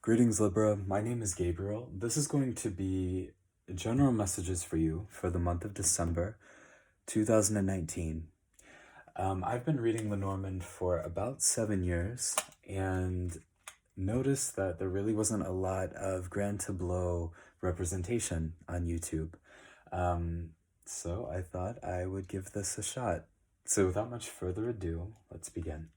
Greetings, Libra. My name is Gabriel. This is going to be general messages for you for the month of December 2019. I've been reading Lenormand for about 7 years and noticed that there really wasn't a lot of grand tableau representation on YouTube. So I thought I would give this a shot. So without much further ado, let's begin.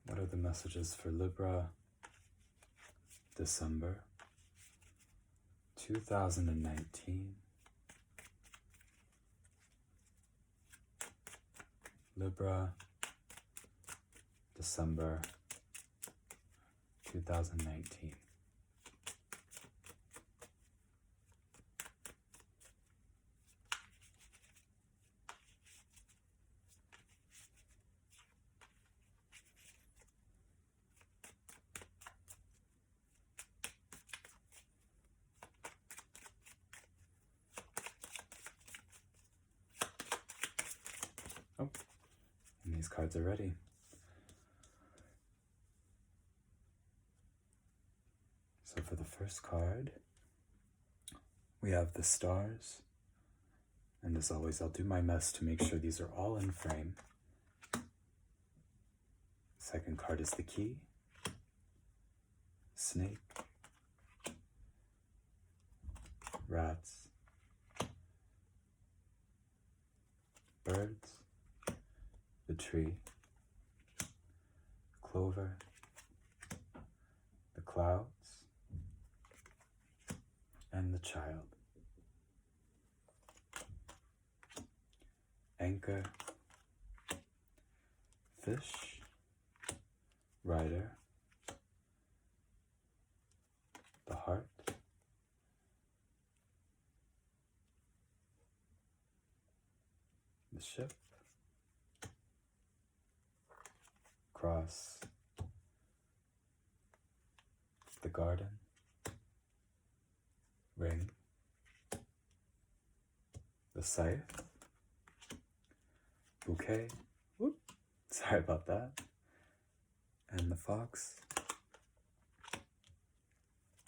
What are the messages for Libra, December 2019? Libra, December 2019. Oh, and these cards are ready. So for the first card, we have the stars. And as always, I'll do my best to make sure these are all in frame. Second card is the key, snake, rats, birds, the tree, clover, the clouds, and the child. Anchor, fish, rider, the heart, the ship, cross, the garden, ring, the scythe, bouquet, whoop, sorry about that, and the fox,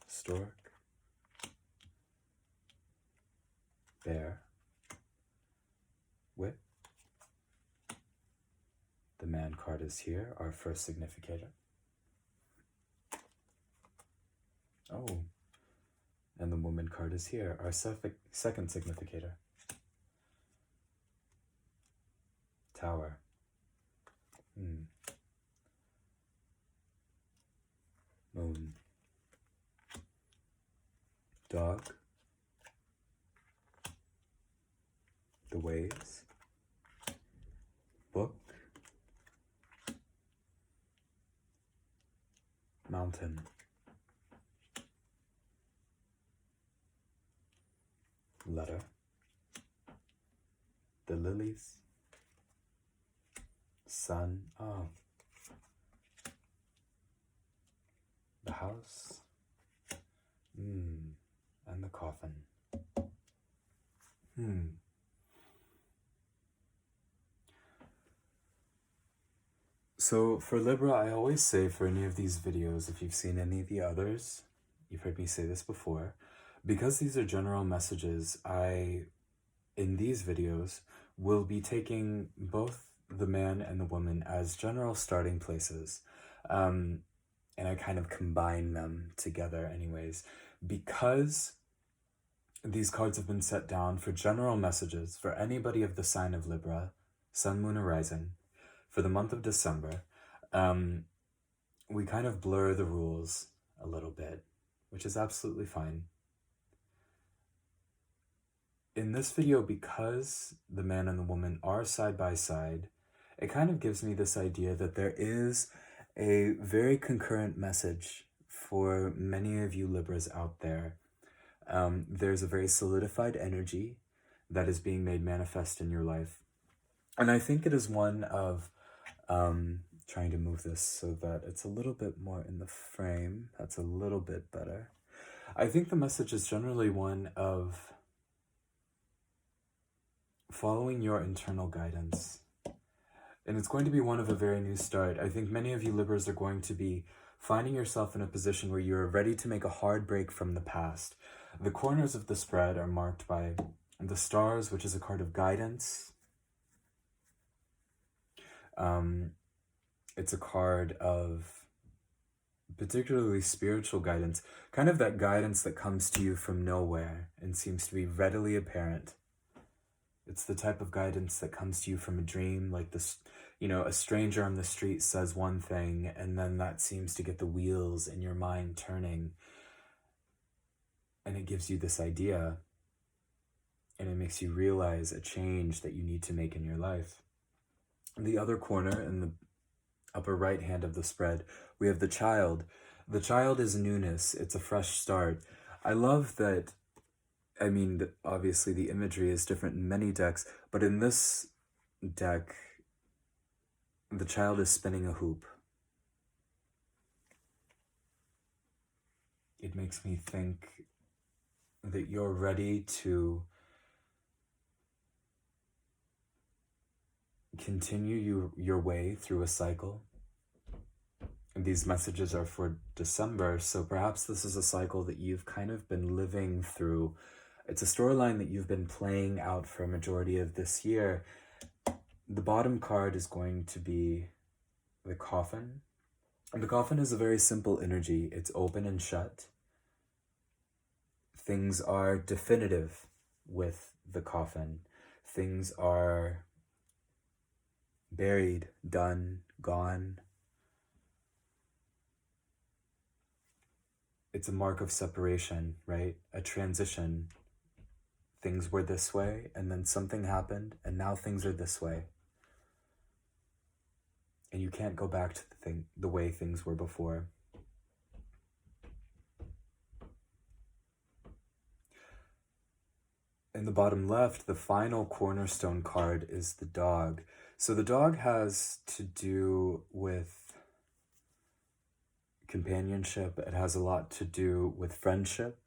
stork, bear, whip. The man card is here, our first significator. Oh, and the woman card is here, our second significator. Tower. Moon. Dog. The waves. Book. Mountain. Letter. The lilies. Sun. Oh. The house. And the coffin. So for Libra, I always say for any of these videos, if you've seen any of the others, you've heard me say this before, because these are general messages, in these videos, will be taking both the man and the woman as general starting places. And I kind of combine them together anyways, because these cards have been set down for general messages for anybody of the sign of Libra, Sun, Moon, or Rising, for the month of December. We kind of blur the rules a little bit, which is absolutely fine. In this video, because the man and the woman are side by side, it kind of gives me this idea that there is a very concurrent message for many of you Libras out there. There's a very solidified energy that is being made manifest in your life. And I think it is one of, trying to move this so that it's a little bit more in the frame. That's a little bit better. I think the message is generally one of following your internal guidance. And it's going to be one of a very new start. I think many of you Libras are going to be finding yourself in a position where you're ready to make a hard break from the past. The corners of the spread are marked by the stars, which is a card of guidance. It's a card of particularly spiritual guidance, kind of that guidance that comes to you from nowhere and seems to be readily apparent. It's the type of guidance that comes to you from a dream, like this, a stranger on the street says one thing, and then that seems to get the wheels in your mind turning. And it gives you this idea, and it makes you realize a change that you need to make in your life. In the other corner, in the upper right hand of the spread, we have the child. The child is newness. It's a fresh start. I love that. I mean, obviously the imagery is different in many decks, but in this deck, the child is spinning a hoop. It makes me think that you're ready to continue your way through a cycle. And these messages are for December, so perhaps this is a cycle that you've kind of been living through. It's a storyline that you've been playing out for a majority of this year. The bottom card is going to be the coffin. And the coffin is a very simple energy. It's open and shut. Things are definitive with the coffin. Things are buried, done, gone. It's a mark of separation, right? A transition. Things were this way, and then something happened, and now things are this way. And you can't go back to the way things were before. In the bottom left, the final cornerstone card is the dog. So the dog has to do with companionship. It has a lot to do with friendship,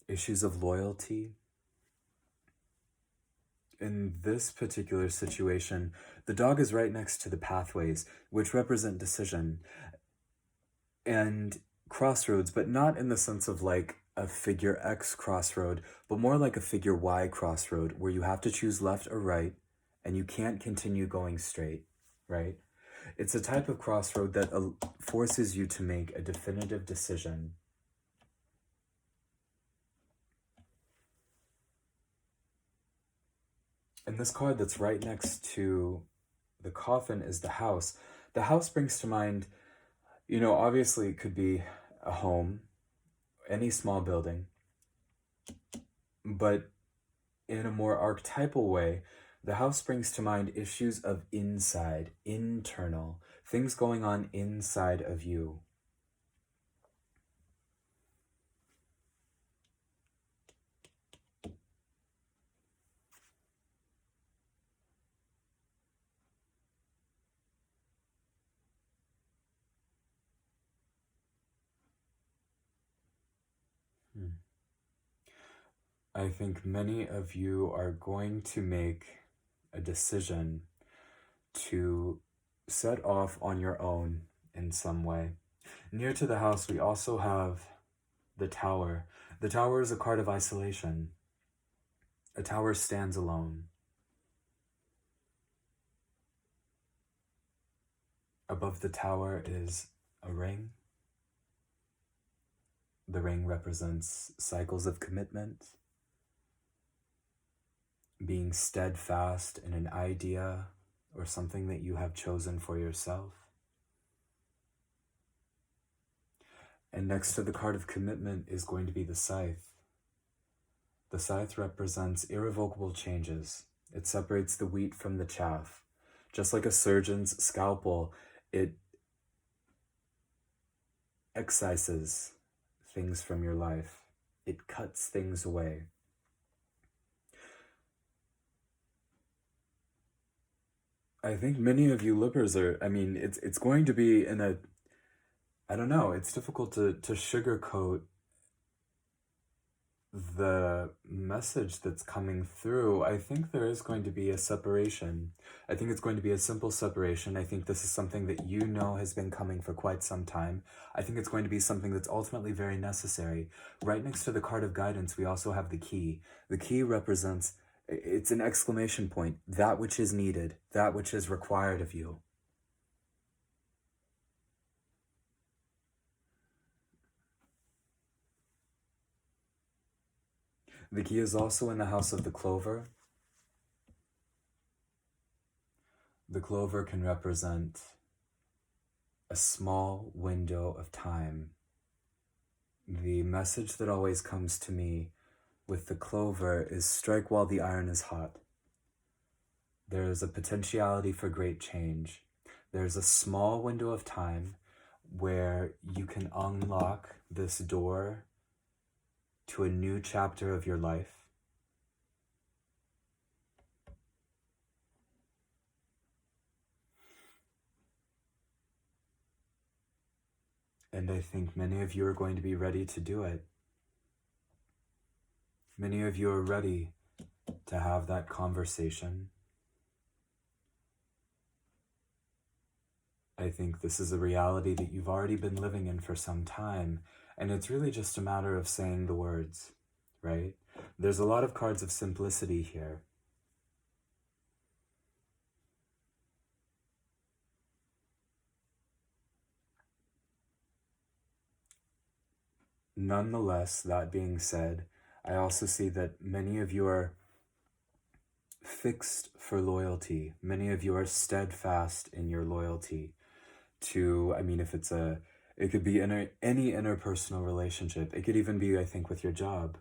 issues of loyalty. In this particular situation, the dog is right next to the pathways, which represent decision and crossroads, but not in the sense of like a figure X crossroad, but more like a figure Y crossroad, where you have to choose left or right, and you can't continue going straight, right? It's a type of crossroad that forces you to make a definitive decision. And this card that's right next to the coffin is the house. The house brings to mind, obviously it could be a home, any small building, but in a more archetypal way, the house brings to mind issues of inside, internal, things going on inside of you. I think many of you are going to make a decision to set off on your own in some way. Near to the house, we also have the tower. The tower is a card of isolation. A tower stands alone. Above the tower is a ring. The ring represents cycles of commitment, being steadfast in an idea or something that you have chosen for yourself. And next to the card of commitment is going to be the scythe. The scythe represents irrevocable changes. It separates the wheat from the chaff. Just like a surgeon's scalpel, it excises things from your life. It cuts things away. I think many of you Libras are, it's going to be in a, I don't know, it's difficult to sugarcoat the message that's coming through. I think there is going to be a separation. I think it's going to be a simple separation. I think this is something that you know has been coming for quite some time. I think it's going to be something that's ultimately very necessary. Right next to the card of guidance, we also have the key. The key represents, it's an exclamation point, that which is needed, that which is required of you. The key is also in the house of the clover. The clover can represent a small window of time. The message that always comes to me with the clover is strike while the iron is hot. There is a potentiality for great change. There's a small window of time where you can unlock this door to a new chapter of your life. And I think many of you are going to be ready to do it. Many of you are ready to have that conversation. I think this is a reality that you've already been living in for some time, and it's really just a matter of saying the words, right? There's a lot of cards of simplicity here. Nonetheless, that being said, I also see that many of you are fixed for loyalty. Many of you are steadfast in your loyalty to, if it's it could be any interpersonal relationship. It could even be, I think, with your job.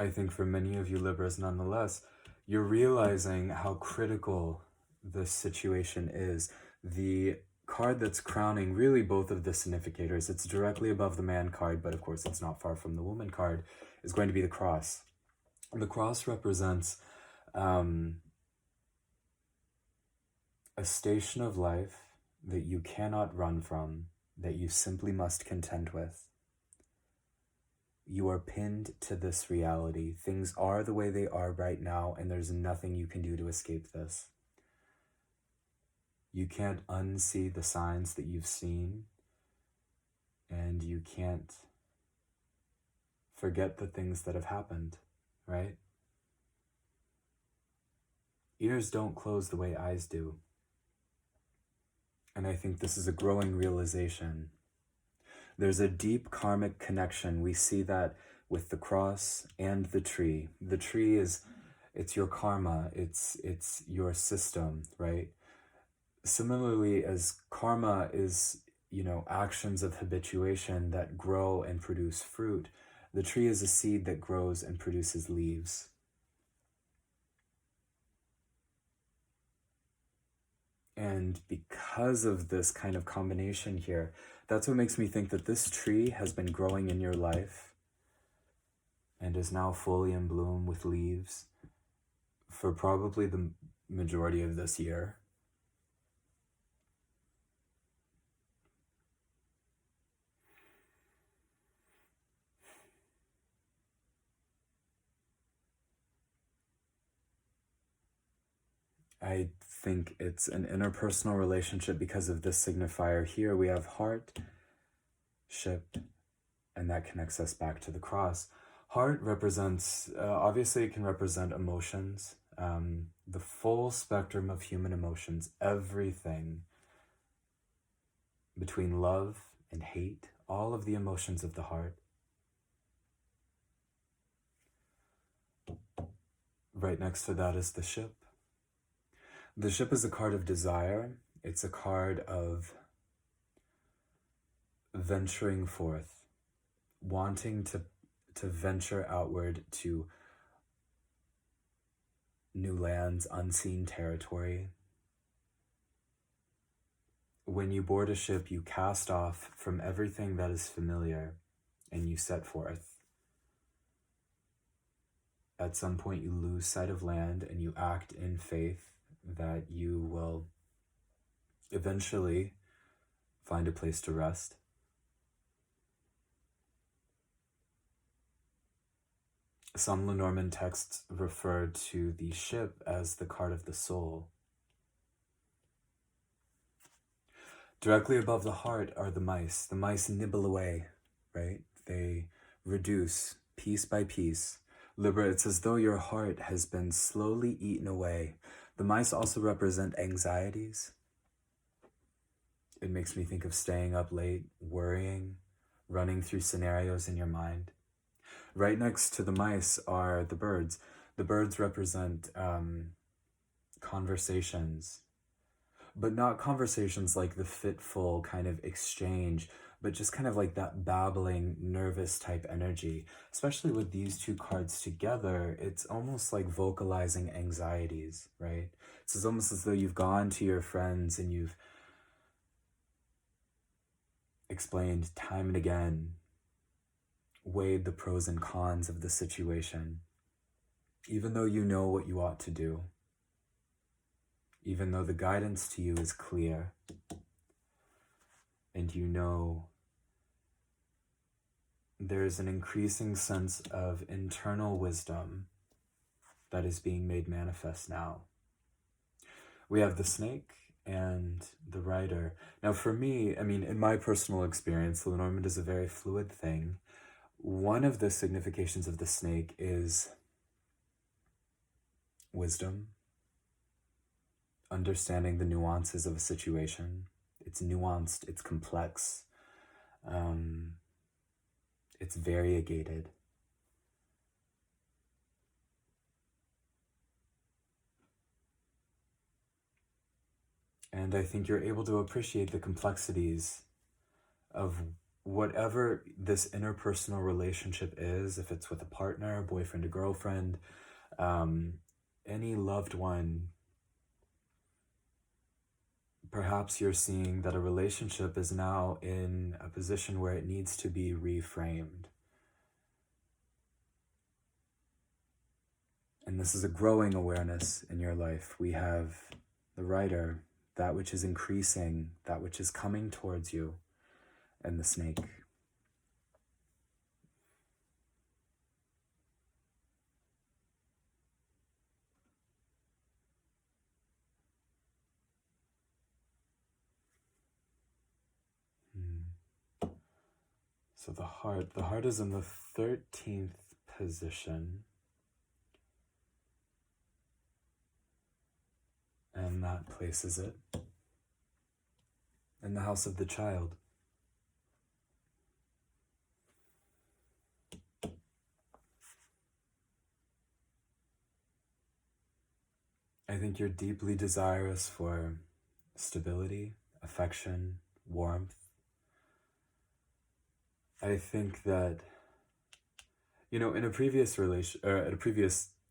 I think for many of you Libras, nonetheless, you're realizing how critical this situation is. The card that's crowning really both of the significators, it's directly above the man card, but of course it's not far from the woman card, is going to be the cross. The cross represents a station of life that you cannot run from, that you simply must contend with. You are pinned to this reality. Things are the way they are right now, and there's nothing you can do to escape this. You can't unsee the signs that you've seen, and you can't forget the things that have happened, right? Ears don't close the way eyes do. And I think this is a growing realization. There's a deep karmic connection. We see that with the cross and the tree. The tree it's your karma, it's your system, right? Similarly, as karma is, actions of habituation that grow and produce fruit, the tree is a seed that grows and produces leaves. And because of this kind of combination here, that's what makes me think that this tree has been growing in your life and is now fully in bloom with leaves for probably the majority of this year. I think it's an interpersonal relationship because of this signifier here. We have heart, ship, and that connects us back to the cross. Heart represents, obviously it can represent emotions, the full spectrum of human emotions, everything between love and hate, all of the emotions of the heart. Right next to that is the ship. The ship is a card of desire. It's a card of venturing forth, wanting to venture outward to new lands, unseen territory. When you board a ship, you cast off from everything that is familiar and you set forth. At some point, you lose sight of land and you act in faith that you will eventually find a place to rest. Some Lenormand texts refer to the ship as the card of the soul. Directly above the heart are the mice. The mice nibble away, right? They reduce piece by piece. Libra, it's as though your heart has been slowly eaten away. The mice also represent anxieties. It makes me think of staying up late, worrying, running through scenarios in your mind. Right next to the mice are the birds. The birds represent conversations, but not conversations like the fitful kind of exchange, but just kind of like that babbling, nervous type energy. Especially with these two cards together, it's almost like vocalizing anxieties, right? It's almost as though you've gone to your friends and you've explained time and again, weighed the pros and cons of the situation, even though you know what you ought to do, even though the guidance to you is clear, and you know there's an increasing sense of internal wisdom that is being made manifest now. We have the snake and the rider. Now for me, I mean, in my personal experience, Lenormand is a very fluid thing. One of the significations of the snake is wisdom, understanding the nuances of a situation. It's nuanced, it's complex, it's variegated. And I think you're able to appreciate the complexities of whatever this interpersonal relationship is, if it's with a partner, boyfriend, or girlfriend, any loved one. Perhaps you're seeing that a relationship is now in a position where it needs to be reframed. And this is a growing awareness in your life. We have the rider, that which is increasing, that which is coming towards you, and the snake. So the heart is in the 13th position. And that places it in the house of the child. I think you're deeply desirous for stability, affection, warmth. I think that, you know, in a previous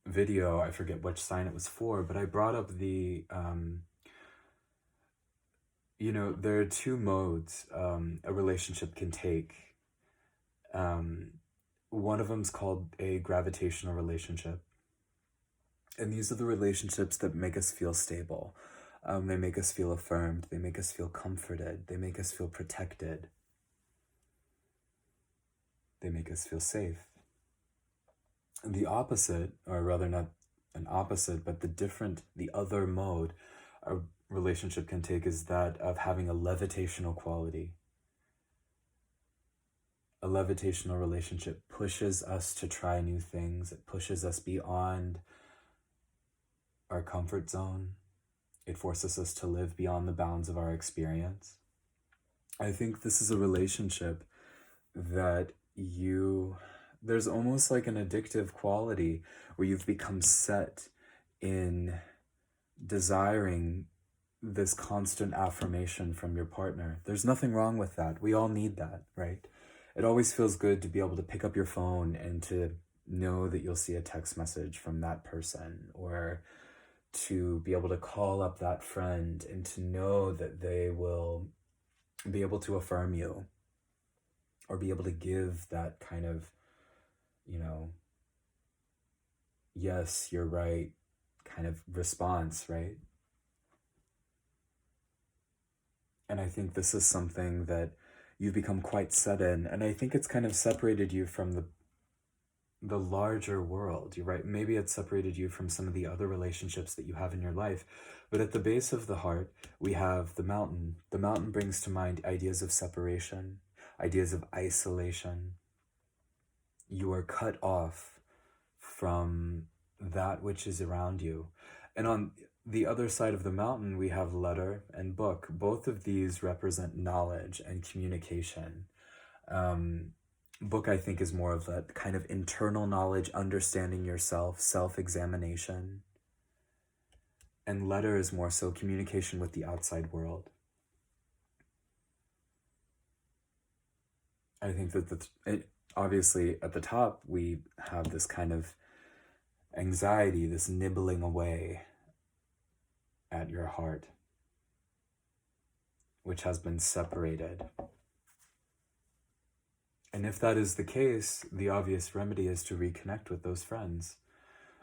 video, I forget which sign it was for, but I brought up the, you know, there are two modes a relationship can take. One of them is called a gravitational relationship. And these are the relationships that make us feel stable. They make us feel affirmed. They make us feel comforted. They make us feel protected. They make us feel safe. And the opposite, or rather not an opposite, but the other mode a relationship can take is that of having a levitational quality. A levitational relationship pushes us to try new things. It pushes us beyond our comfort zone. It forces us to live beyond the bounds of our experience. I think this is a relationship that there's almost like an addictive quality where you've become set in desiring this constant affirmation from your partner. There's nothing wrong with that. We all need that, right? It always feels good to be able to pick up your phone and to know that you'll see a text message from that person, or to be able to call up that friend and to know that they will be able to affirm you, or be able to give that kind of, yes, you're right kind of response, right? And I think this is something that you've become quite set in, and I think it's kind of separated you from the larger world. You're right, maybe it's separated you from some of the other relationships that you have in your life. But at the base of the heart, we have the mountain. The mountain brings to mind ideas of separation, ideas of isolation. You are cut off from that which is around you. And on the other side of the mountain, we have letter and book. Both of these represent knowledge and communication. Book, I think, is more of that kind of internal knowledge, understanding yourself, self-examination. And letter is more so communication with the outside world. I think that obviously at the top, we have this kind of anxiety, this nibbling away at your heart, which has been separated. And if that is the case, the obvious remedy is to reconnect with those friends,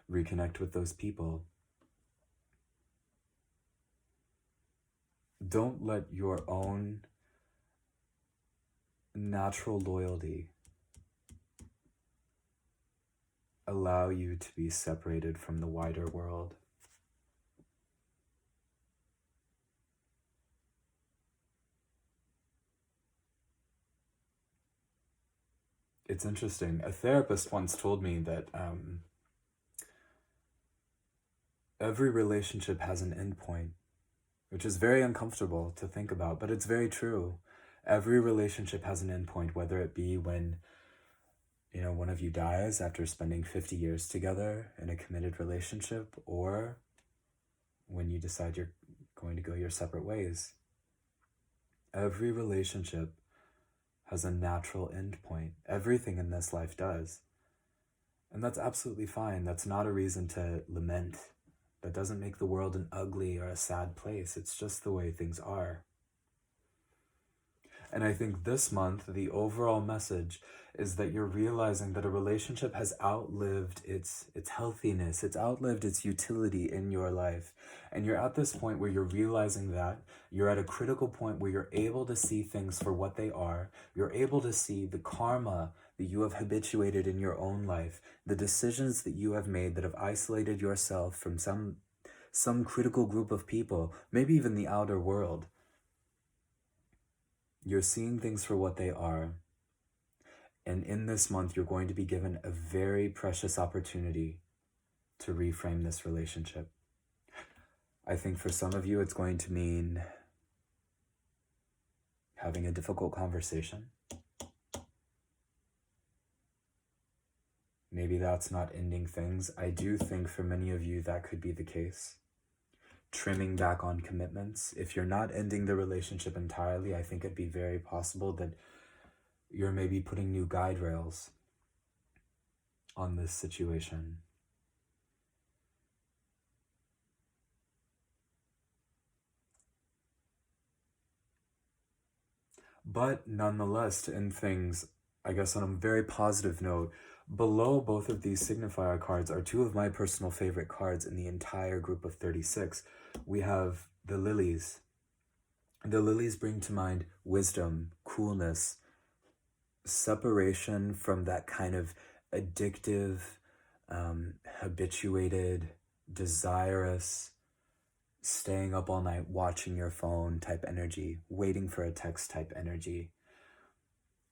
reconnect with those people. Don't let your own natural loyalty allow you to be separated from the wider world. It's interesting. A therapist once told me that every relationship has an end point, which is very uncomfortable to think about, but it's very true. Every relationship has an end point, whether it be when, one of you dies after spending 50 years together in a committed relationship, or when you decide you're going to go your separate ways. Every relationship has a natural end point. Everything in this life does. And that's absolutely fine. That's not a reason to lament. That doesn't make the world an ugly or a sad place. It's just the way things are. And I think this month, the overall message is that you're realizing that a relationship has outlived its healthiness. It's outlived its utility in your life. And you're at this point where you're realizing that. You're at a critical point where you're able to see things for what they are. You're able to see the karma that you have habituated in your own life, the decisions that you have made that have isolated yourself from some critical group of people, maybe even the outer world. You're seeing things for what they are. And in this month, you're going to be given a very precious opportunity to reframe this relationship. I think for some of you, it's going to mean having a difficult conversation. Maybe that's not ending things. I do think for many of you, that could be the case. Trimming back on commitments. If you're not ending the relationship entirely, I think it'd be very possible that you're maybe putting new guide rails on this situation. But nonetheless, to end things, I guess on a very positive note, below both of these signifier cards are two of my personal favorite cards in the entire group of 36. We have the lilies. The lilies bring to mind wisdom, coolness, separation from that kind of addictive, habituated, desirous, staying up all night watching your phone type energy, waiting for a text type energy.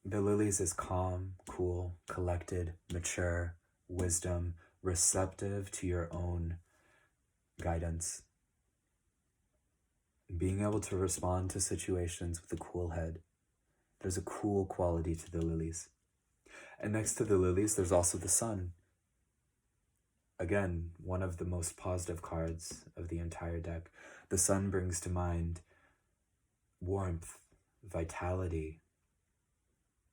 The lilies is calm, cool, collected, mature, wisdom, receptive to your own guidance. Being able to respond to situations with a cool head. There's a cool quality to the lilies. And next to the lilies, there's also the sun. Again, one of the most positive cards of the entire deck. The sun brings to mind warmth, vitality,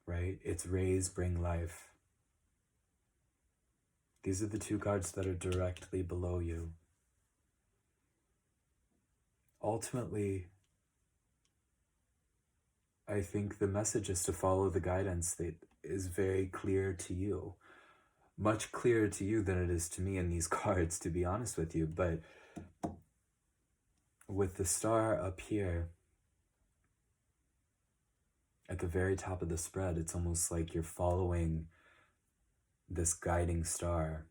right? Its rays bring life. These are the two cards that are directly below you. Ultimately, I think the message is to follow the guidance that is very clear to you. Much clearer to you than it is to me in these cards, to be honest with you. But with the star up here, at the very top of the spread, it's almost like you're following this guiding star.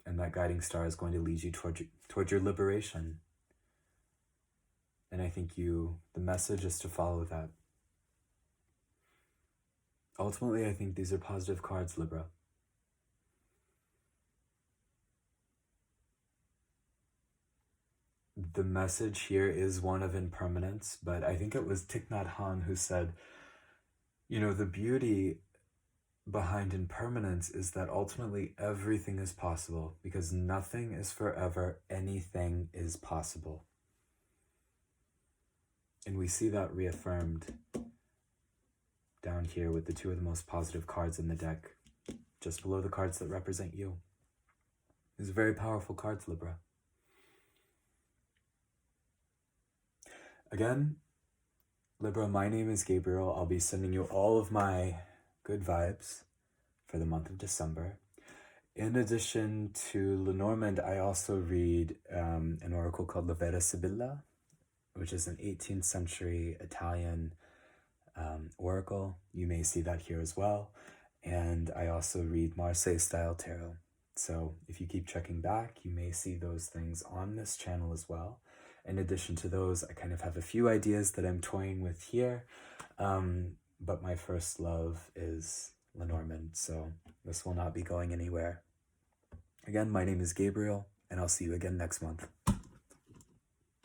And that guiding star is going to lead you toward your liberation. And I think the message is to follow that. Ultimately, I think these are positive cards, Libra. The message here is one of impermanence, but I think it was Thich Nhat Hanh who said, the beauty behind impermanence is that ultimately everything is possible, because nothing is forever, anything is possible. And we see that reaffirmed down here with the two of the most positive cards in the deck, just below the cards that represent you. These are very powerful cards, Libra. Again, Libra, my name is Gabriel. I'll be sending you all of my good vibes for the month of December. In addition to Lenormand, I also read an oracle called La Vera Sibilla, which is an 18th century Italian oracle. You may see that here as well. And I also read Marseille style tarot. So if you keep checking back, you may see those things on this channel as well. In addition to those, I kind of have a few ideas that I'm toying with here. But my first love is Lenormand, so this will not be going anywhere. Again, my name is Gabriel, and I'll see you again next month.